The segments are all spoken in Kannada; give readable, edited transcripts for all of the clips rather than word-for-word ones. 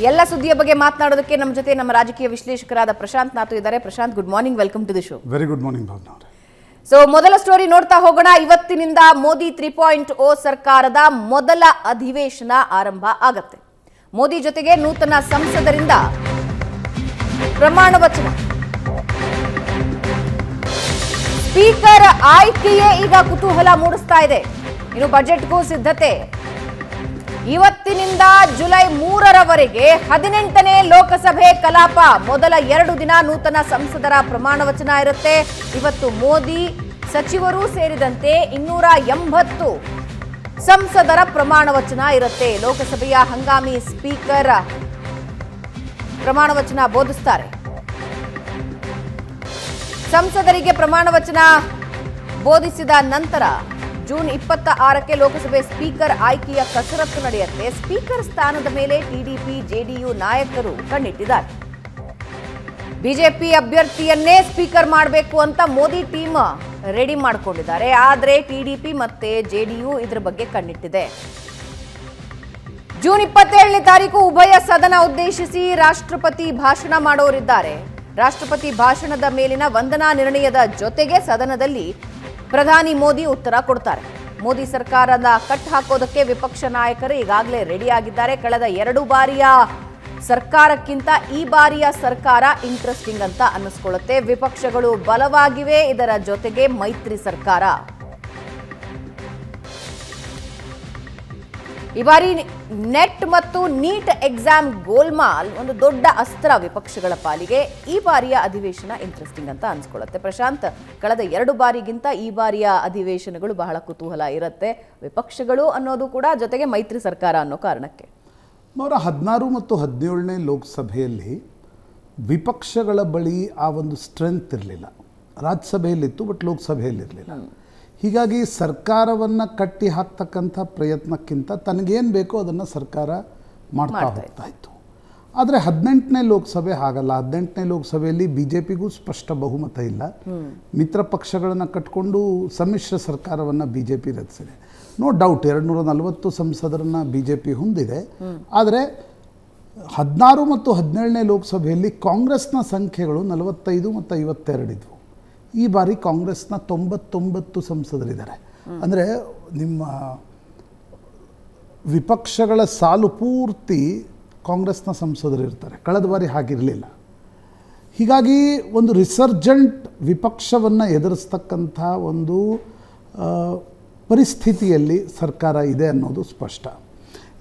ಎಲ್ಲ ಸುದ್ದಿಯ ಬಗ್ಗೆ ಮಾತನಾಡೋದಕ್ಕೆ ನಮ್ಮ ಜೊತೆ ನಮ್ಮ ರಾಜಕೀಯ ವಿಶ್ಲೇಷಕರಾದ ಪ್ರಶಾಂತ್ ನಾತು ಇದ್ದಾರೆ. Prashant, good morning, welcome to the show. Very good morning Bhavana ಅವರೇ. ಸೊ ಮೊದಲ ಸ್ಟೋರಿ ನೋಡ್ತಾ ಹೋಗೋಣ. ಇವತ್ತಿನಿಂದ ಮೋದಿ 3.0 ಸರ್ಕಾರದ ಮೊದಲ ಅಧಿವೇಶನ ಆರಂಭ ಆಗತ್ತೆ. ಮೋದಿ ಜೊತೆಗೆ ನೂತನ ಸಂಸದರಿಂದ ಪ್ರಮಾಣ ವಚನ. ಸ್ಪೀಕರ್ ಆಯ್ಕೆಯೇ ಈಗ ಕುತೂಹಲ ಮೂಡಿಸ್ತಾ ಇದೆ. ಇನ್ನು ಬಜೆಟ್ಗೂ ಸಿದ್ಧತೆ. ಇವತ್ತಿನಿಂದ ಜುಲೈ 3ರವರೆಗೆ 18ನೇ ಲೋಕಸಭೆ ಕಲಾಪ. ಮೊದಲ 2 ದಿನ ನೂತನ ಸಂಸದರ ಪ್ರಮಾಣ ವಚನ ಇರುತ್ತೆ. ಇವತ್ತು ಮೋದಿ, ಸಚಿವರು ಸೇರಿದಂತೆ 280 ಸಂಸದರ ಪ್ರಮಾಣ ವಚನ ಇರುತ್ತೆ. ಲೋಕಸಭೆಯ ಹಂಗಾಮಿ ಸ್ಪೀಕರ್ ಪ್ರಮಾಣ ವಚನ ಬೋಧಿಸ್ತಾರೆ. ಸಂಸದರಿಗೆ ಪ್ರಮಾಣ ವಚನ ಬೋಧಿಸಿದ ನಂತರ ಜೂನ್ 26ಕ್ಕೆ ಲೋಕಸಭೆ ಸ್ಪೀಕರ್ ಆಯ್ಕೆಯ ಕಸರತ್ತು ನಡೆಯುತ್ತೆ. ಸ್ಪೀಕರ್ ಸ್ಥಾನದ ಮೇಲೆ ಟಿಡಿಪಿ, ಜೆಡಿಯು ನಾಯಕರು ಕಣ್ಣಿಟ್ಟಿದ್ದಾರೆ. ಬಿಜೆಪಿ ಅಭ್ಯರ್ಥಿಯನ್ನೇ ಸ್ಪೀಕರ್ ಮಾಡಬೇಕು ಅಂತ ಮೋದಿ ಟೀಮ್ ರೆಡಿ ಮಾಡಿಕೊಂಡಿದ್ದಾರೆ. ಆದರೆ ಟಿಡಿಪಿ ಮತ್ತೆ ಜೆಡಿಯು ಇದರ ಬಗ್ಗೆ ಕಣ್ಣಿಟ್ಟಿದೆ. ಜೂನ್ 27ನೇ ತಾರೀಕು ಉಭಯ ಸದನ ಉದ್ದೇಶಿಸಿ ರಾಷ್ಟ್ರಪತಿ ಭಾಷಣ ಮಾಡೋರಿದ್ದಾರೆ. ರಾಷ್ಟ್ರಪತಿ ಭಾಷಣದ ಮೇಲಿನ ವಂದನಾ ನಿರ್ಣಯದ ಜೊತೆಗೆ ಸದನದಲ್ಲಿ ಪ್ರಧಾನಿ ಮೋದಿ ಉತ್ತರ ಕೊಡ್ತಾರೆ. ಮೋದಿ ಸರ್ಕಾರದ ಕಟ್ ಹಾಕೋದಕ್ಕೆ ವಿಪಕ್ಷ ನಾಯಕರು ಈಗಾಗಲೇ ರೆಡಿ ಆಗಿದ್ದಾರೆ. ಕಳೆದ 2 ಬಾರಿಯ ಸರ್ಕಾರಕ್ಕಿಂತ ಈ ಬಾರಿಯ ಸರ್ಕಾರ ಇಂಟ್ರೆಸ್ಟಿಂಗ್ ಅಂತ ಅನ್ನಿಸ್ಕೊಳ್ಳುತ್ತೆ. ವಿಪಕ್ಷಗಳು ಬಲವಾಗಿವೆ. ಇದರ ಜೊತೆಗೆ ಮೈತ್ರಿ ಸರ್ಕಾರ. ಈ ಬಾರಿ ನೆಟ್ ಮತ್ತು ನೀಟ್ ಎಕ್ಸಾಮ್ ಗೋಲ್ಮಾಲ್ ಒಂದು ದೊಡ್ಡ ಅಸ್ತ್ರ ವಿಪಕ್ಷಗಳ ಪಾಲಿಗೆ. ಈ ಬಾರಿಯ ಅಧಿವೇಶನ ಇಂಟ್ರೆಸ್ಟಿಂಗ್ ಅಂತ ಅನ್ಸ್ಕೊಳ್ಳುತ್ತೆ. ಪ್ರಶಾಂತ್, ಕಳೆದ 2 ಬಾರಿಗಿಂತ ಈ ಬಾರಿಯ ಅಧಿವೇಶನಗಳು ಬಹಳ ಕುತೂಹಲ ಇರುತ್ತೆ. ವಿಪಕ್ಷಗಳು ಅನ್ನೋದು ಕೂಡ, ಜೊತೆಗೆ ಮೈತ್ರಿ ಸರ್ಕಾರ ಅನ್ನೋ ಕಾರಣಕ್ಕೆ. 16 ಮತ್ತು 17ನೇ ಲೋಕಸಭೆಯಲ್ಲಿ ವಿಪಕ್ಷಗಳ ಬಳಿ ಆ ಒಂದು ಸ್ಟ್ರೆಂತ್ ಇರಲಿಲ್ಲ. ರಾಜ್ಯಸಭೆಯಲ್ಲಿತ್ತು, ಬಟ್ ಲೋಕಸಭೆಯಲ್ಲಿರಲಿಲ್ಲ. ಹೀಗಾಗಿ ಸರ್ಕಾರವನ್ನು ಕಟ್ಟಿ ಹಾಕ್ತಕ್ಕಂಥ ಪ್ರಯತ್ನಕ್ಕಿಂತ ತನಗೇನು ಬೇಕೋ ಅದನ್ನು ಸರ್ಕಾರ ಮಾಡ್ತಾ ಹೋಗ್ತಾ ಇತ್ತು. ಆದರೆ 18ನೇ ಲೋಕಸಭೆ ಹಾಗಲ್ಲ. 18ನೇ ಲೋಕಸಭೆಯಲ್ಲಿ ಬಿ ಜೆ ಪಿಗೂ ಸ್ಪಷ್ಟ ಬಹುಮತ ಇಲ್ಲ. ಮಿತ್ರ ಪಕ್ಷಗಳನ್ನು ಕಟ್ಕೊಂಡು ಸಮ್ಮಿಶ್ರ ಸರ್ಕಾರವನ್ನು ಬಿ ಜೆ ಪಿ ರಚಿಸಿದೆ. ನೋ ಡೌಟ್ 240 ಸಂಸದರನ್ನು ಬಿ ಜೆ ಪಿ ಹೊಂದಿದೆ. ಆದರೆ 16 ಮತ್ತು 17ನೇ ಲೋಕಸಭೆಯಲ್ಲಿ ಕಾಂಗ್ರೆಸ್ನ ಸಂಖ್ಯೆಗಳು 45 ಮತ್ತು 52 ಇದ್ವು. ಈ ಬಾರಿ ಕಾಂಗ್ರೆಸ್ನ 99 ಸಂಸದರಿದ್ದಾರೆ. ಅಂದರೆ ನಿಮ್ಮ ವಿಪಕ್ಷಗಳ ಸಾಲು ಪೂರ್ತಿ ಕಾಂಗ್ರೆಸ್ನ ಸಂಸದರು ಇರ್ತಾರೆ. ಕಳೆದ ಬಾರಿ ಹಾಗಿರಲಿಲ್ಲ. ಹೀಗಾಗಿ ಒಂದು ರಿಸರ್ಜೆಂಟ್ ವಿಪಕ್ಷವನ್ನು ಎದುರಿಸ್ತಕ್ಕಂಥ ಒಂದು ಪರಿಸ್ಥಿತಿಯಲ್ಲಿ ಸರ್ಕಾರ ಇದೆ ಅನ್ನೋದು ಸ್ಪಷ್ಟ.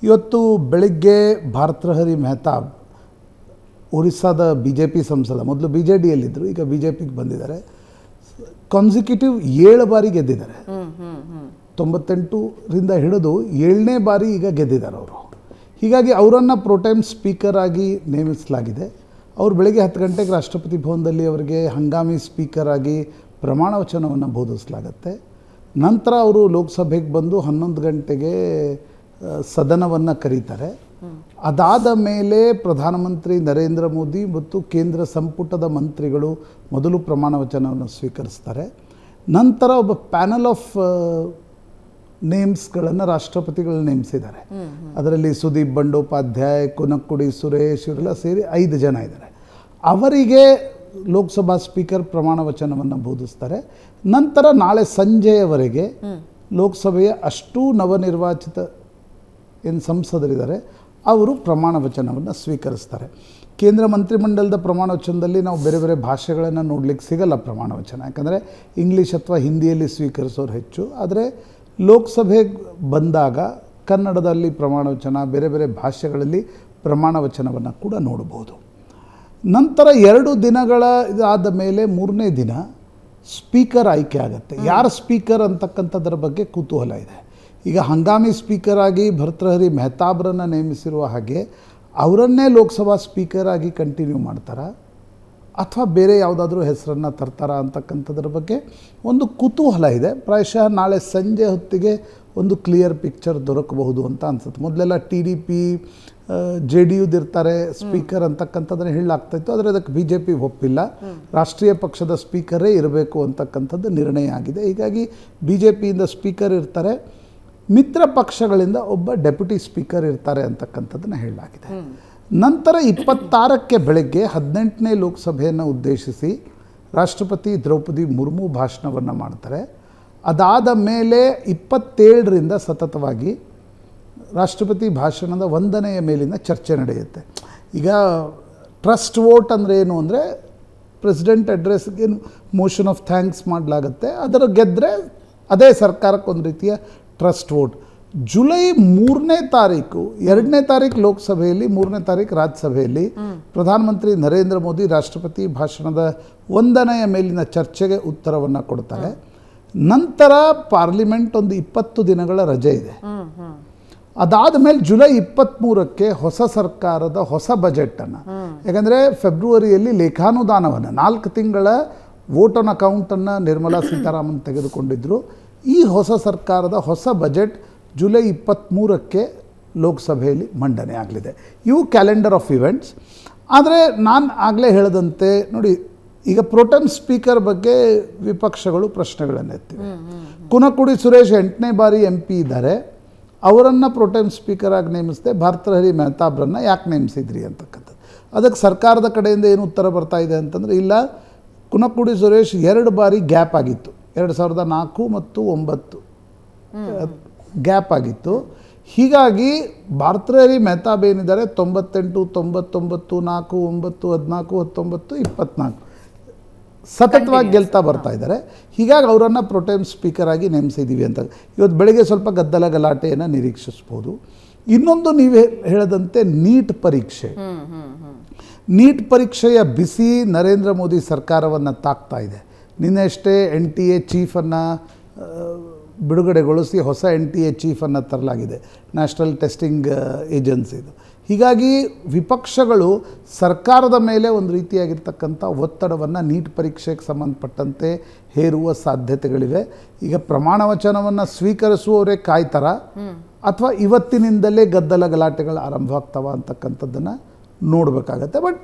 ಇವತ್ತು ಬೆಳಗ್ಗೆ ಭಾರತೃಹರಿ ಮೆಹತಾಬ್, ಒರಿಸ್ಸಾದ ಬಿ ಜೆ ಪಿ ಸಂಸದ, ಮೊದಲು ಬಿ ಜೆ ಡಿಯಲ್ಲಿದ್ದರು, ಈಗ ಬಿ ಜೆ ಪಿಗೆ ಬಂದಿದ್ದಾರೆ. ಕಾನ್ಸಿಕ್ಯೂಟಿವ್ 7 ಬಾರಿ ಗೆದ್ದಿದ್ದಾರೆ. 98ರಿಂದ ಹಿಡಿದು 7ನೇ ಬಾರಿ ಈಗ ಗೆದ್ದಿದ್ದಾರೆ ಅವರು. ಹೀಗಾಗಿ ಅವರನ್ನು ಪ್ರೋಟೈಮ್ ಸ್ಪೀಕರ್ ಆಗಿ ನೇಮಿಸಲಾಗಿದೆ. ಅವರು ಬೆಳಗ್ಗೆ 10 ಗಂಟೆಗೆ ರಾಷ್ಟ್ರಪತಿ ಭವನದಲ್ಲಿ ಅವರಿಗೆ ಹಂಗಾಮಿ ಸ್ಪೀಕರ್ ಆಗಿ ಪ್ರಮಾಣ ವಚನವನ್ನು ಬೋಧಿಸಲಾಗತ್ತೆ. ನಂತರ ಅವರು ಲೋಕಸಭೆಗೆ ಬಂದು 11 ಗಂಟೆಗೆ ಸದನವನ್ನು ಕರೀತಾರೆ. ಅದಾದ ಮೇಲೆ ಪ್ರಧಾನಮಂತ್ರಿ ನರೇಂದ್ರ ಮೋದಿ ಮತ್ತು ಕೇಂದ್ರ ಸಂಪುಟದ ಮಂತ್ರಿಗಳು ಮೊದಲು ಪ್ರಮಾಣ ವಚನವನ್ನು ಸ್ವೀಕರಿಸ್ತಾರೆ. ನಂತರ ಒಬ್ಬ ಪ್ಯಾನಲ್ ಆಫ್ ನೇಮ್ಸ್ಗಳನ್ನು ರಾಷ್ಟ್ರಪತಿಗಳು ನೇಮಿಸಿದ್ದಾರೆ. ಅದರಲ್ಲಿ ಸುದೀಪ್ ಬಂಡೋಪಾಧ್ಯಾಯ, ಕುನಕ್ಕುಡಿ ಸುರೇಶ್ ಇವರೆಲ್ಲ ಸೇರಿ 5 ಜನ ಇದ್ದಾರೆ. ಅವರಿಗೆ ಲೋಕಸಭಾ ಸ್ಪೀಕರ್ ಪ್ರಮಾಣ ವಚನವನ್ನು ಬೋಧಿಸ್ತಾರೆ. ನಂತರ ನಾಳೆ ಸಂಜೆಯವರೆಗೆ ಲೋಕಸಭೆಯ ಅಷ್ಟೂ ನವನಿರ್ವಾಚಿತ ಏನು ಸಂಸದರಿದ್ದಾರೆ ಅವರು ಪ್ರಮಾಣ ವಚನವನ್ನು ಸ್ವೀಕರಿಸ್ತಾರೆ. ಕೇಂದ್ರ ಮಂತ್ರಿಮಂಡಲದ ಪ್ರಮಾಣ ವಚನದಲ್ಲಿ ನಾವು ಬೇರೆ ಬೇರೆ ಭಾಷೆಗಳನ್ನು ನೋಡಲಿಕ್ಕೆ ಸಿಗಲ್ಲ ಪ್ರಮಾಣ ವಚನ. ಯಾಕಂದರೆ ಇಂಗ್ಲೀಷ್ ಅಥವಾ ಹಿಂದಿಯಲ್ಲಿ ಸ್ವೀಕರಿಸೋರು ಹೆಚ್ಚು. ಆದರೆ ಲೋಕಸಭೆಗೆ ಬಂದಾಗ ಕನ್ನಡದಲ್ಲಿ ಪ್ರಮಾಣ ವಚನ, ಬೇರೆ ಬೇರೆ ಭಾಷೆಗಳಲ್ಲಿ ಪ್ರಮಾಣ ವಚನವನ್ನು ಕೂಡ ನೋಡಬಹುದು. ನಂತರ 2 ದಿನಗಳ ಇದಾದ ಮೇಲೆ 3ನೇ ದಿನ ಸ್ಪೀಕರ್ ಆಯ್ಕೆ ಆಗುತ್ತೆ. ಯಾರು ಸ್ಪೀಕರ್ ಅಂತಕ್ಕಂಥದ್ರ ಬಗ್ಗೆ ಕುತೂಹಲ ಇದೆ. ಈಗ ಹಂಗಾಮಿ ಸ್ಪೀಕರ್ ಆಗಿ ಭರ್ತೃಹರಿ ಮೆಹತಾಬ್ರನ್ನು ನೇಮಿಸಿರುವ ಹಾಗೆ ಅವರನ್ನೇ ಲೋಕಸಭಾ ಸ್ಪೀಕರ್ ಆಗಿ ಕಂಟಿನ್ಯೂ ಮಾಡ್ತಾರಾ ಅಥವಾ ಬೇರೆ ಯಾವುದಾದ್ರೂ ಹೆಸರನ್ನು ತರ್ತಾರಾ ಅಂತಕ್ಕಂಥದ್ರ ಬಗ್ಗೆ ಒಂದು ಕುತೂಹಲ ಇದೆ. ಪ್ರಾಯಶಃ ನಾಳೆ ಸಂಜೆ ಹೊತ್ತಿಗೆ ಒಂದು ಕ್ಲಿಯರ್ ಪಿಕ್ಚರ್ ದೊರಕಬಹುದು ಅಂತ ಅನ್ಸುತ್ತೆ. ಮೊದಲೆಲ್ಲ T D P, J D ಯುದಿರ್ತಾರೆ ಸ್ಪೀಕರ್ ಅಂತಕ್ಕಂಥದ್ದನ್ನು ಹೇಳಲಾಗ್ತಾಯಿತ್ತು. ಆದರೆ ಅದಕ್ಕೆ ಬಿ ಜೆ ಪಿ ಒಪ್ಪಿಲ್ಲ. ರಾಷ್ಟ್ರೀಯ ಪಕ್ಷದ ಸ್ಪೀಕರೇ ಇರಬೇಕು ಅಂತಕ್ಕಂಥದ್ದು ನಿರ್ಣಯ ಆಗಿದೆ. ಹೀಗಾಗಿ ಬಿ ಜೆ ಪಿಯಿಂದ ಸ್ಪೀಕರ್ ಇರ್ತಾರೆ, ಮಿತ್ರ ಪಕ್ಷಗಳಿಂದ ಒಬ್ಬ ಡೆಪ್ಯೂಟಿ ಸ್ಪೀಕರ್ ಇರ್ತಾರೆ ಅಂತಕ್ಕಂಥದ್ದನ್ನು ಹೇಳಲಾಗಿದೆ. ನಂತರ 26ಕ್ಕೆ ಬೆಳಗ್ಗೆ 18ನೇ ಲೋಕಸಭೆಯನ್ನು ಉದ್ದೇಶಿಸಿ ರಾಷ್ಟ್ರಪತಿ ದ್ರೌಪದಿ ಮುರ್ಮು ಭಾಷಣವನ್ನು ಮಾಡ್ತಾರೆ. ಅದಾದ ಮೇಲೆ 27ರಿಂದ ಸತತವಾಗಿ ರಾಷ್ಟ್ರಪತಿ ಭಾಷಣದ ವಂದನೆಯ ಮೇಲಿನ ಚರ್ಚೆ ನಡೆಯುತ್ತೆ. ಈಗ ಟ್ರಸ್ಟ್ ವೋಟ್ ಅಂದರೆ ಏನು ಅಂದರೆ ಪ್ರೆಸಿಡೆಂಟ್ ಅಡ್ರೆಸ್ಗೆ ಮೋಷನ್ ಆಫ್ ಥ್ಯಾಂಕ್ಸ್ ಮಾಡಲಾಗುತ್ತೆ. ಅದರ ಗೆದ್ದರೆ ಅದೇ ಸರ್ಕಾರಕ್ಕೆ ಒಂದು ರೀತಿಯ ಟ್ರಸ್ಟ್ ವೋಟ್. ಜುಲೈ 3ನೇ ತಾರೀಕು 2ನೇ ತಾರೀಕು ಲೋಕಸಭೆಯಲ್ಲಿ 3ನೇ ತಾರೀಕು ರಾಜ್ಯಸಭೆಯಲ್ಲಿ ಪ್ರಧಾನಮಂತ್ರಿ ನರೇಂದ್ರ ಮೋದಿ ರಾಷ್ಟ್ರಪತಿ ಭಾಷಣದ ವಂದನೆಯ ಮೇಲಿನ ಚರ್ಚೆಗೆ ಉತ್ತರವನ್ನು ಕೊಡ್ತಾರೆ. ನಂತರ ಪಾರ್ಲಿಮೆಂಟ್ ಒಂದು 20 ದಿನಗಳ ರಜೆ ಇದೆ. ಅದಾದ ಮೇಲೆ ಜುಲೈ 23ಕ್ಕೆ ಹೊಸ ಸರ್ಕಾರದ ಹೊಸ ಬಜೆಟನ್ನು, ಯಾಕಂದರೆ ಫೆಬ್ರವರಿಯಲ್ಲಿ ಲೇಖಾನುದಾನವನ್ನು 4 ತಿಂಗಳ ವೋಟ್ ಆನ್ ಅಕೌಂಟನ್ನು ನಿರ್ಮಲಾ ಸೀತಾರಾಮನ್ ತೆಗೆದುಕೊಂಡಿದ್ದರು. ಈ ಹೊಸ ಸರ್ಕಾರದ ಹೊಸ ಬಜೆಟ್ ಜುಲೈ 23ಕ್ಕೆ ಲೋಕಸಭೆಯಲ್ಲಿ ಮಂಡನೆ ಆಗಲಿದೆ. ಇವು ಕ್ಯಾಲೆಂಡರ್ ಆಫ್ ಇವೆಂಟ್ಸ್. ಆದರೆ ನಾನು ಆಗಲೇ ಹೇಳಿದಂತೆ ನೋಡಿ, ಈಗ ಪ್ರೋಟೆಮ್ ಸ್ಪೀಕರ್ ಬಗ್ಗೆ ವಿಪಕ್ಷಗಳು ಪ್ರಶ್ನೆಗಳನ್ನು ಎತ್ತಿವೆ. ಕುನಕುಡಿ ಸುರೇಶ್ 8ನೇ ಬಾರಿ MP ಇದ್ದಾರೆ. ಅವರನ್ನು ಪ್ರೋಟೆಮ್ ಸ್ಪೀಕರ್ ಆಗಿ ನೇಮಿಸಿದೆ. ಭಾರತಹರಿ ಮೆಹತಾಬ್ರನ್ನು ಯಾಕೆ ನೇಮಿಸಿದ್ರಿ ಅಂತಕ್ಕಂಥದ್ದು. ಅದಕ್ಕೆ ಸರ್ಕಾರದ ಕಡೆಯಿಂದ ಏನು ಉತ್ತರ ಬರ್ತಾ ಇದೆ ಅಂತಂದರೆ, ಇಲ್ಲ, ಕುನಕುಡಿ ಸುರೇಶ್ 2 ಬಾರಿ ಗ್ಯಾಪ್ ಆಗಿತ್ತು. 2004 ಮತ್ತು 2009 ಗ್ಯಾಪ್ ಆಗಿತ್ತು. ಹೀಗಾಗಿ ಭಾರತಹರಿ ಮೆಹತಾಬ್ ಏನಿದ್ದಾರೆ 98, 99, 4, 9, 14, 19, 24 ಸತತವಾಗಿ ಗೆಲ್ತಾ ಬರ್ತಾ ಇದ್ದಾರೆ. ಹೀಗಾಗಿ ಅವರನ್ನು ಪ್ರೋಟೆಮ್ ಸ್ಪೀಕರ್ ಆಗಿ ನೇಮಿಸಿದ್ದೀವಿ ಅಂತ ಇವತ್ತು ಬೆಳಗ್ಗೆ ಸ್ವಲ್ಪ ಗದ್ದಲ ಗಲಾಟೆಯನ್ನು ನಿರೀಕ್ಷಿಸ್ಬೋದು. ಇನ್ನೊಂದು ನೀವು ಹೇಳದಂತೆ ನೀಟ್ ಪರೀಕ್ಷೆ, ನೀಟ್ ಪರೀಕ್ಷೆಯ ಬಿಸಿ ನರೇಂದ್ರ ಮೋದಿ ಸರ್ಕಾರವನ್ನು ತಾಕ್ತಾ ಇದೆ. ನಿನ್ನೆಷ್ಟೇ NTA ಚೀಫನ್ನು ಬಿಡುಗಡೆಗೊಳಿಸಿ ಹೊಸ NTA ಚೀಫನ್ನು ತರಲಾಗಿದೆ, ನ್ಯಾಷನಲ್ ಟೆಸ್ಟಿಂಗ್ ಏಜೆನ್ಸಿದು. ಹೀಗಾಗಿ ವಿಪಕ್ಷಗಳು ಸರ್ಕಾರದ ಮೇಲೆ ಒಂದು ರೀತಿಯಾಗಿರ್ತಕ್ಕಂಥ ಒತ್ತಡವನ್ನು ನೀಟ್ ಪರೀಕ್ಷೆಗೆ ಸಂಬಂಧಪಟ್ಟಂತೆ ಹೇರುವ ಸಾಧ್ಯತೆಗಳಿವೆ. ಈಗ ಪ್ರಮಾಣ ವಚನವನ್ನು ಸ್ವೀಕರಿಸುವವರೇ ಕಾಯ್ತಾರ ಅಥವಾ ಇವತ್ತಿನಿಂದಲೇ ಗದ್ದಲ ಗಲಾಟೆಗಳು ಆರಂಭ ಆಗ್ತಾವ ಅಂತಕ್ಕಂಥದ್ದನ್ನು ನೋಡಬೇಕಾಗತ್ತೆ. ಬಟ್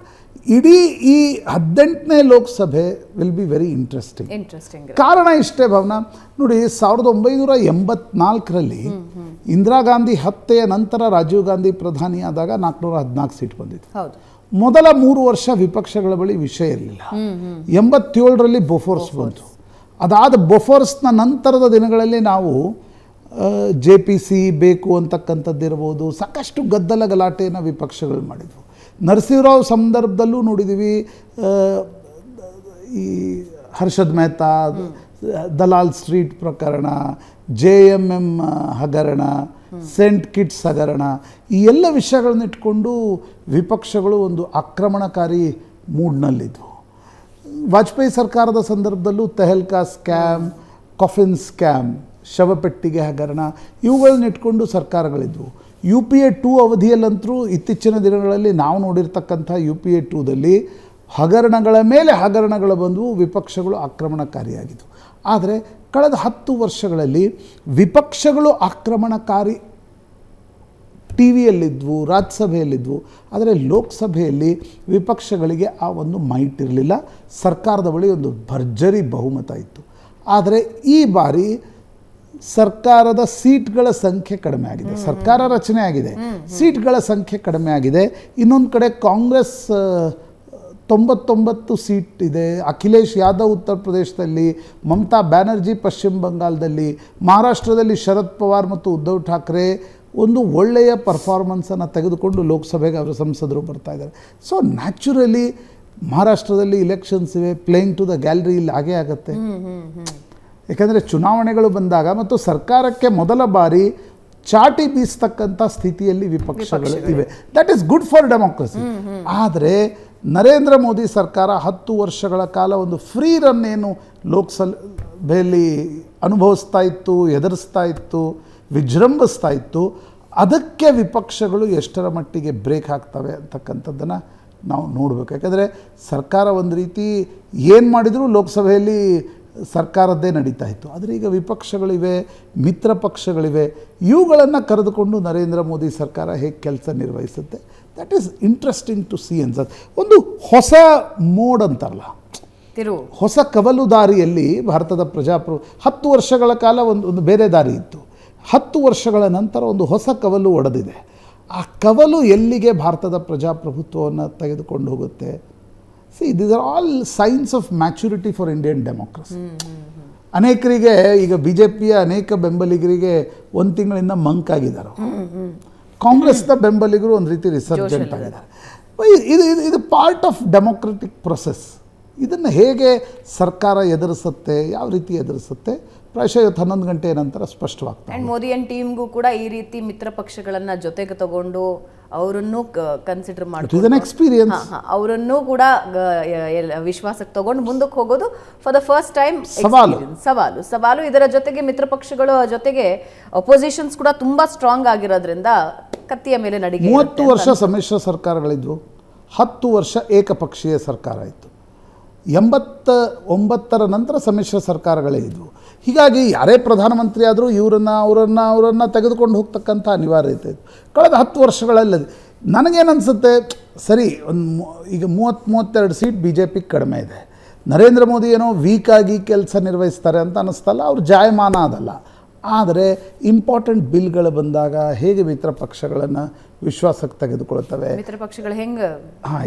ಇಡೀ ಈ 18ನೇ ಲೋಕಸಭೆ ವಿಲ್ ಬಿ ವೆರಿ ಇಂಟ್ರೆಸ್ಟಿಂಗ್. ಕಾರಣ ಇಷ್ಟೇ ಭಾವನಾ, ನೋಡಿ 1984ರಲ್ಲಿ ಇಂದಿರಾ ಗಾಂಧಿ ಹತ್ಯೆಯ ನಂತರ ರಾಜೀವ್ ಗಾಂಧಿ ಪ್ರಧಾನಿ ಆದಾಗ 414 ಸೀಟ್ ಬಂದಿತ್ತು. ಮೊದಲ 3 ವರ್ಷ ವಿಪಕ್ಷಗಳ ಬಳಿ ವಿಷಯ ಇರಲಿಲ್ಲ. 87ರಲ್ಲಿ ಬೊಫೋರ್ಸ್ ಬಂತು. ಅದಾದ ಬೊಫೋರ್ಸ್ನ ನಂತರದ ದಿನಗಳಲ್ಲಿ ನಾವು JPC ಬೇಕು ಅಂತಕ್ಕಂಥದ್ದಿರ್ಬೋದು, ಸಾಕಷ್ಟು ಗದ್ದಲ ಗಲಾಟೆಯನ್ನು ವಿಪಕ್ಷಗಳು ಮಾಡಿದ್ವು. ನರಸಿಂಹರಾವ್ ಸಂದರ್ಭದಲ್ಲೂ ನೋಡಿದ್ದೀವಿ. ಈ ಹರ್ಷದ್ ಮೆಹ್ತಾ, ದಲಾಲ್ ಸ್ಟ್ರೀಟ್ ಪ್ರಕರಣ, JMM ಹಗರಣ, ಸೆಂಟ್ ಕಿಟ್ಸ್ ಹಗರಣ, ಈ ಎಲ್ಲ ವಿಷಯಗಳನ್ನ ಇಟ್ಕೊಂಡು ವಿಪಕ್ಷಗಳು ಒಂದು ಆಕ್ರಮಣಕಾರಿ ಮೂಡ್ನಲ್ಲಿದ್ವು. ವಾಜಪೇಯಿ ಸರ್ಕಾರದ ಸಂದರ್ಭದಲ್ಲೂ ತೆಹಲ್ಕಾ ಸ್ಕ್ಯಾಮ್, ಕಾಫಿನ್ ಸ್ಕ್ಯಾಮ್, ಶವಪೆಟ್ಟಿಗೆ ಹಗರಣ, ಇವುಗಳನ್ನ ಇಟ್ಕೊಂಡು ಸರ್ಕಾರಗಳಿದ್ವು. UPA 2 ಅವಧಿಯಲ್ಲಂತರೂ ಇತ್ತೀಚಿನ ದಿನಗಳಲ್ಲಿ ನಾವು ನೋಡಿರ್ತಕ್ಕಂಥ UPA 2ದಲ್ಲಿ ಹಗರಣಗಳ ಮೇಲೆ ಹಗರಣಗಳು ಬಂದವು, ವಿಪಕ್ಷಗಳು ಆಕ್ರಮಣಕಾರಿಯಾಗಿದ್ವು. ಆದರೆ ಕಳೆದ 10 ವರ್ಷಗಳಲ್ಲಿ ವಿಪಕ್ಷಗಳು ಆಕ್ರಮಣಕಾರಿ TVಯಲ್ಲಿದ್ವು, ರಾಜ್ಯಸಭೆಯಲ್ಲಿದ್ವು. ಆದರೆ ಲೋಕಸಭೆಯಲ್ಲಿ ವಿಪಕ್ಷಗಳಿಗೆ ಆ ಒಂದು ಮೈಟ್ ಇರಲಿಲ್ಲ. ಸರ್ಕಾರದ ಬಳಿ ಒಂದು ಭರ್ಜರಿ ಬಹುಮತ ಇತ್ತು. ಆದರೆ ಈ ಬಾರಿ ಸರ್ಕಾರದ ಸೀಟ್ಗಳ ಸಂಖ್ಯೆ ಕಡಿಮೆ ಆಗಿದೆ. ಸರ್ಕಾರ ರಚನೆ ಆಗಿದೆ, ಸೀಟ್ಗಳ ಸಂಖ್ಯೆ ಕಡಿಮೆ ಆಗಿದೆ. ಇನ್ನೊಂದು ಕಡೆ ಕಾಂಗ್ರೆಸ್ 99 ಸೀಟ್ ಇದೆ. ಅಖಿಲೇಶ್ ಯಾದವ್ ಉತ್ತರ ಪ್ರದೇಶದಲ್ಲಿ, ಮಮತಾ ಬ್ಯಾನರ್ಜಿ ಪಶ್ಚಿಮ ಬಂಗಾಳದಲ್ಲಿ, ಮಹಾರಾಷ್ಟ್ರದಲ್ಲಿ ಶರದ್ ಪವಾರ್ ಮತ್ತು ಉದ್ಧವ್ ಠಾಕ್ರೆ ಒಂದು ಒಳ್ಳೆಯ ಪರ್ಫಾರ್ಮೆನ್ಸನ್ನು ತೆಗೆದುಕೊಂಡು ಲೋಕಸಭೆಗೆ ಅವರು ಸಂಸದರು ಬರ್ತಾ ಇದ್ದಾರೆ. ಸೊ ನ್ಯಾಚುರಲಿ ಮಹಾರಾಷ್ಟ್ರದಲ್ಲಿ ಇಲೆಕ್ಷನ್ಸ್ ಇವೆ, ಪ್ಲೇಯಿಂಗ್ ಟು ದ ಗ್ಯಾಲರಿ ಇಲ್ಲಿ ಹಾಗೇ ಆಗುತ್ತೆ. ಯಾಕಂದರೆ ಚುನಾವಣೆಗಳು ಬಂದಾಗ ಮತ್ತು ಸರ್ಕಾರಕ್ಕೆ ಮೊದಲ ಬಾರಿ ಚಾಟಿ ಬೀಸ್ತಕ್ಕಂಥ ಸ್ಥಿತಿಯಲ್ಲಿ ವಿಪಕ್ಷಗಳು ಇವೆ. That is good for democracy. ಆದರೆ ನರೇಂದ್ರ ಮೋದಿ ಸರ್ಕಾರ 10 ವರ್ಷಗಳ ಕಾಲ ಒಂದು ಫ್ರೀ ರನ್ ಏನು ಲೋಕಸಭೆಯಲ್ಲಿ ಅನುಭವಿಸ್ತಾ ಇತ್ತು, ಎದುರಿಸ್ತಾ ಇತ್ತು, ವಿಜೃಂಭಿಸ್ತಾ ಇತ್ತು, ಅದಕ್ಕೆ ವಿಪಕ್ಷಗಳು ಎಷ್ಟರ ಮಟ್ಟಿಗೆ ಬ್ರೇಕ್ ಹಾಕ್ತವೆ ಅಂತಕ್ಕಂಥದ್ದನ್ನು ನಾವು ನೋಡಬೇಕು. ಯಾಕಂದರೆ ಸರ್ಕಾರ ಒಂದು ರೀತಿ ಏನು ಮಾಡಿದರೂ ಲೋಕಸಭೆಯಲ್ಲಿ ಸರ್ಕಾರದ್ದೇ ನಡೀತಾ ಇತ್ತು. ಆದರೆ ಈಗ ವಿಪಕ್ಷಗಳಿವೆ, ಮಿತ್ರ ಪಕ್ಷಗಳಿವೆ, ಇವುಗಳನ್ನು ಕರೆದುಕೊಂಡು ನರೇಂದ್ರ ಮೋದಿ ಸರ್ಕಾರ ಹೇಗೆ ಕೆಲಸ ನಿರ್ವಹಿಸುತ್ತೆ, that is interesting to see ಅನ್ಸತ್ತೆ. ಒಂದು ಹೊಸ ಮೋಡ್ ಅಂತಾರಲ್ಲ, ಹೊಸ ಕವಲು ದಾರಿಯಲ್ಲಿ ಭಾರತದ 10 ವರ್ಷಗಳ ಕಾಲ ಒಂದು ಬೇರೆ ದಾರಿ ಇತ್ತು. 10 ವರ್ಷಗಳ ನಂತರ ಒಂದು ಹೊಸ ಕವಲು ಒಡೆದಿದೆ. ಆ ಕವಲು ಎಲ್ಲಿಗೆ ಭಾರತದ ಪ್ರಜಾಪ್ರಭುತ್ವವನ್ನು ತೆಗೆದುಕೊಂಡು ಹೋಗುತ್ತೆ. These are all science of maturity for Indian democracy. ಅನೇಕರಿಗೆ ಈಗ BJPಯ ಅನೇಕ ಬೆಂಬಲಿಗರಿಗೆ ಒಂದು ತಿಂಗಳಿಂದ ಮಂಕಾಗಿದ್ದಾರೆ. ಕಾಂಗ್ರೆಸ್ನ ಬೆಂಬಲಿಗರು ಒಂದು ರೀತಿ ರಿಸರ್ಜೆಂಟ್ ಆಗಿದ್ದಾರೆ. ಇದು ಪಾರ್ಟ್ ಆಫ್ ಡೆಮೋಕ್ರೆಟಿಕ್ ಪ್ರೊಸೆಸ್. ಇದನ್ನು ಹೇಗೆ ಸರ್ಕಾರ ಎದುರಿಸುತ್ತೆ, ಯಾವ ರೀತಿ ಎದುರಿಸುತ್ತೆ, ಪ್ರಾಯಶಃ ಇವತ್ತು 11 ಗಂಟೆಯ ನಂತರ ಸ್ಪಷ್ಟವಾಗ್ತದೆ. ಆ್ಯಂಡ್ ಮೋದಿ ಆ್ಯಂಡ್ ಟೀಮ್ಗೂ ಕೂಡ ಈ ರೀತಿ ಮಿತ್ರ ಪಕ್ಷಗಳನ್ನು ಜೊತೆಗೆ ತಗೊಂಡು ಅವರನ್ನು ಕನ್ಸಿಡರ್ ಮಾಡಿ ಎಕ್ಸ್ಪೀರಿಯನ್ಸ್ ಅವರನ್ನು ಕೂಡ ವಿಶ್ವಾಸಕ್ಕೆ ತಗೊಂಡು ಮುಂದಕ್ಕೆ ಹೋಗೋದು ಫಾರ್ ದ ಫಸ್ಟ್ ಟೈಮ್ ಸವಾಲು. ಇದರ ಜೊತೆಗೆ ಮಿತ್ರ ಪಕ್ಷಗಳ ಜೊತೆಗೆ ಅಪೋಸಿಷನ್ಸ್ ಕೂಡ ತುಂಬಾ ಸ್ಟ್ರಾಂಗ್ ಆಗಿರೋದ್ರಿಂದ ಕತ್ತಿಯ ಮೇಲೆ ನಡಿಗೆ. 30 ವರ್ಷ ಸಮ್ಮಿಶ್ರ ಸರ್ಕಾರಗಳಿದ್ವು, 10 ವರ್ಷ ಏಕಪಕ್ಷೀಯ ಸರ್ಕಾರ ಇತ್ತು, 89ರ ನಂತರ ಸಮ್ಮಿಶ್ರ ಸರ್ಕಾರಗಳೇ ಇದ್ವು. ಹೀಗಾಗಿ ಯಾರೇ ಪ್ರಧಾನಮಂತ್ರಿ ಆದರೂ ಅವರನ್ನು ತೆಗೆದುಕೊಂಡು ಹೋಗ್ತಕ್ಕಂಥ ಅನಿವಾರ್ಯತೆ ಇತ್ತು. ಕಳೆದ 10 ವರ್ಷಗಳಲ್ಲಿ ನನಗೇನನ್ಸುತ್ತೆ, ಸರಿ ಈಗ 30-32 ಸೀಟ್ BJP ಕಡಿಮೆ ಇದೆ, ನರೇಂದ್ರ ಮೋದಿ ಏನೋ ವೀಕಾಗಿ ಕೆಲಸ ನಿರ್ವಹಿಸ್ತಾರೆ ಅಂತ ಅನ್ನಿಸ್ತಲ್ಲ, ಅವ್ರು ಜಾಯಮಾನ ಅದಲ್ಲ. ಆದರೆ ಇಂಪಾರ್ಟೆಂಟ್ ಬಿಲ್ಗಳು ಬಂದಾಗ ಹೇಗೆ ಮಿತ್ರ ಪಕ್ಷಗಳನ್ನು ವಿಶ್ವಾಸಕ್ಕೆ ತೆಗೆದುಕೊಳ್ತವೆ, ಮಿತ್ರ ಪಕ್ಷಗಳು ಹೆಂಗೆ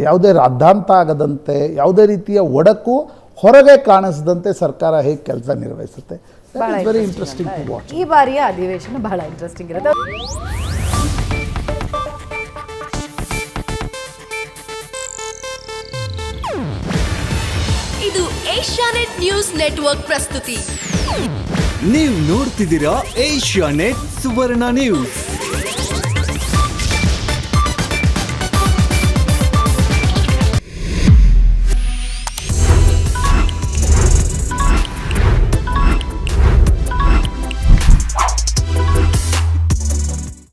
ಯಾವುದೇ ರಾದ್ಧಾಂತ ಆಗದಂತೆ, ಯಾವುದೇ ರೀತಿಯ ಒಡಕು ಹೊರಗೆ ಕಾಣಿಸದಂತೆ ಸರ್ಕಾರ ಹೇಗೆ ಕೆಲಸ ನಿರ್ವಹಿಸುತ್ತೆ. Very interesting to watch. ಈ ಬಾರಿಯ ಅಧಿವೇಶನ ಬಹಳ ಇಂಟ್ರೆಸ್ಟಿಂಗ್ ಇರುತ್ತೆ. ಇದು ಏಷ್ಯಾನೆಟ್ ನ್ಯೂಸ್ ನೆಟ್ವರ್ಕ್ ಪ್ರಸ್ತುತಿ. ನೀವು ನೋಡ್ತಿದ್ದೀರಾ ಏಷ್ಯಾನೆಟ್ ಸುವರ್ಣ ನ್ಯೂಸ್.